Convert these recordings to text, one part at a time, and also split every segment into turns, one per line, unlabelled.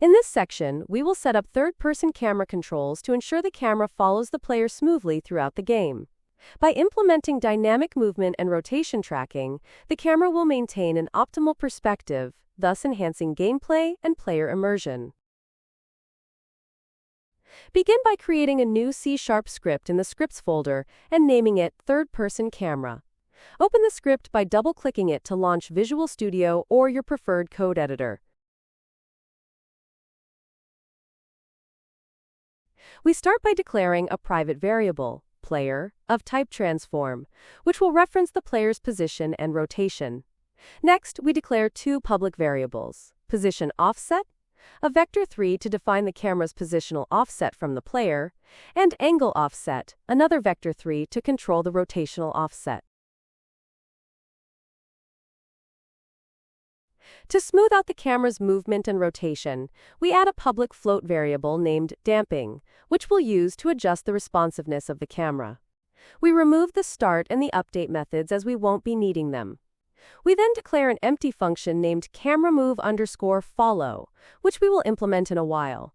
In this section, we will set up third-person camera controls to ensure the camera follows the player smoothly throughout the game. By implementing dynamic movement and rotation tracking, the camera will maintain an optimal perspective, thus enhancing gameplay and player immersion. Begin by creating a new C# script in the Scripts folder and naming it Third-Person Camera. Open the script by double-clicking it to launch Visual Studio or your preferred code editor. We start by declaring a private variable, player, of type transform, which will reference the player's position and rotation. Next, we declare two public variables, position offset, a vector 3 to define the camera's positional offset from the player, and angle offset, another vector 3 to control the rotational offset. To smooth out the camera's movement and rotation, we add a public float variable named damping, which we'll use to adjust the responsiveness of the camera. We remove the start and the update methods as we won't be needing them. We then declare an empty function named cameraMove_follow, which we will implement in a while.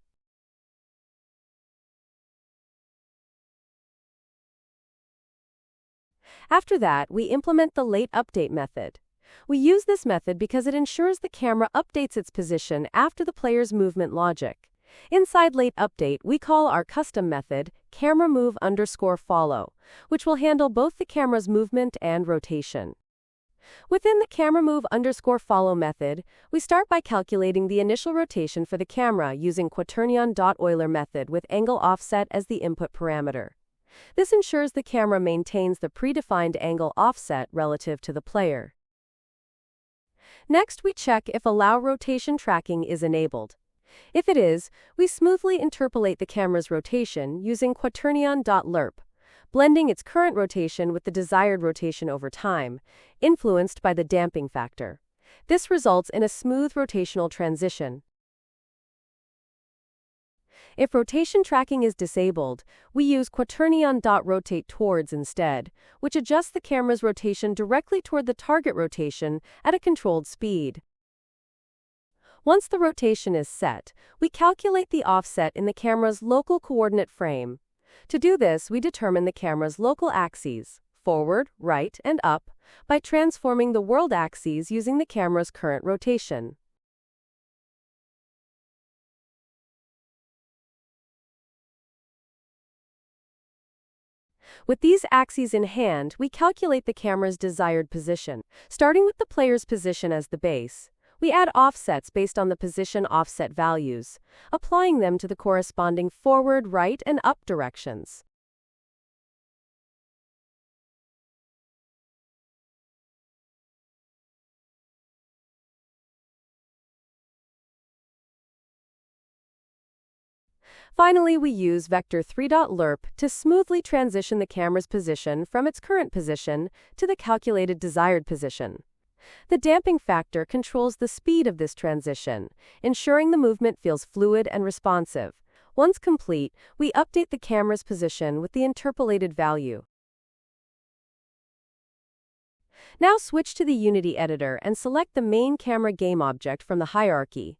After that, we implement the late update method. We use this method because it ensures the camera updates its position after the player's movement logic. Inside late update, we call our custom method cameraMove_follow, which will handle both the camera's movement and rotation. Within the cameraMove_follow method, we start by calculating the initial rotation for the camera using quaternion.Euler method with angle offset as the input parameter. This ensures the camera maintains the predefined angle offset relative to the player. Next, we check if Allow Rotation Tracking is enabled. If it is, we smoothly interpolate the camera's rotation using quaternion.lerp, blending its current rotation with the desired rotation over time, influenced by the damping factor. This results in a smooth rotational transition. If rotation tracking is disabled, we use quaternion.rotate_towards instead, which adjusts the camera's rotation directly toward the target rotation at a controlled speed. Once the rotation is set, we calculate the offset in the camera's local coordinate frame. To do this, we determine the camera's local axes, forward, right, and up, by transforming the world axes using the camera's current rotation. With these axes in hand, we calculate the camera's desired position. Starting with the player's position as the base, we add offsets based on the position offset values, applying them to the corresponding forward, right, and up directions. Finally, we use vector 3.lerp to smoothly transition the camera's position from its current position to the calculated desired position. The damping factor controls the speed of this transition, ensuring the movement feels fluid and responsive. Once complete, we update the camera's position with the interpolated value. Now switch to the Unity editor and select the main camera game object from the hierarchy.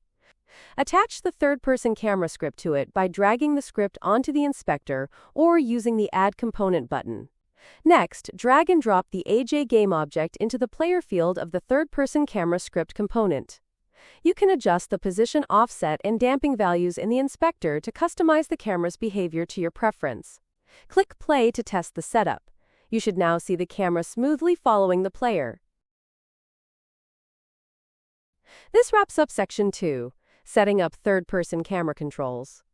Attach the third-person camera script to it by dragging the script onto the inspector or using the Add Component button. Next, drag and drop the AJ game object into the player field of the third-person camera script component. You can adjust the position offset and damping values in the inspector to customize the camera's behavior to your preference. Click play to test the setup. You should now see the camera smoothly following the player. This wraps up Section 2. Setting up third-person camera controls.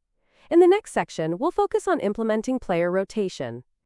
In the next section, we'll focus on implementing player rotation.